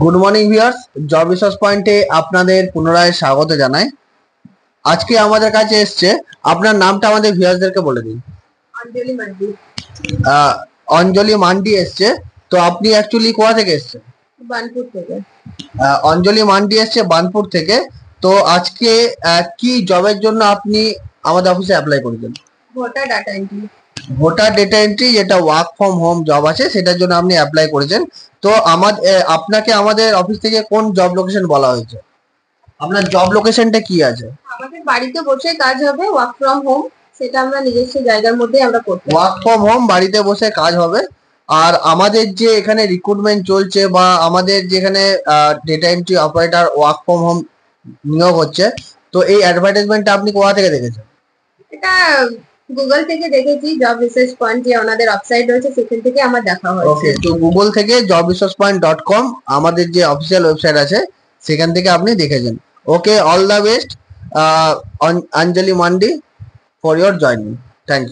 Good morning viewers, job resource পয়েন্টে আপনাদের পুনরায় স্বাগত জানাই। আজকে আমাদের কাছে এসছে, আপনার নামটা আমাদের ভিউয়ার্সদেরকে বলে দিন। অঞ্জলি মান্ডি, অঞ্জলি মান্ডি এসছে। তো আপনি অ্যাকচুয়ালি কোথা থেকে এসছেন? বানপুর থেকে। অঞ্জলি মান্ডি এসছে বানপুর থেকে। তো আজকে কি জবের জন্য আপনি আমাদের অফিসে অ্যাপ্লাই করেছেন? Voter data entry. Voter data entry, যেটা ওয়ার্ক ফ্রম হোম জব আছে, সেটার জন্য আপনি অ্যাপ্লাই করেছেন। তো আপনাকে আমাদের অফিস থেকে কোন জব লোকেশন বলা হয়েছে? আপনার জব লোকেশনটা কি আছে? আমাদের বাড়িতে বসে কাজ হবে, ওয়ার্ক ফ্রম হোম। সেটা আমরা নিজস্ব জায়গার মধ্যে আমরা করতে পারবো। ওয়ার্ক ফ্রম হোম, বাড়িতে বসে কাজ হবে। আর আমাদের যে এখানে রিক্রুটমেন্ট চলছে, বা আমাদের যেখানে data entry operator work from home নিয়োগ হচ্ছে, তো এই অ্যাডভার্টাইজমেন্টটা আপনি কোথা থেকে দেখেছেন? এটা গুগল থেকে দেখেছি, জব রিসার্চ পয়েন্ট যে ওনাদের ওয়েবসাইট রয়েছে সেখান থেকে আমার দেখা হয়েছে। ওকে, তো গুগল থেকে jobresourcepoint.com আমাদের যে অফিসিয়াল ওয়েবসাইট আছে, সেখান থেকে আপনি দেখেছেন। Okay, all the best Anjali Mandi for your joining. Thank you.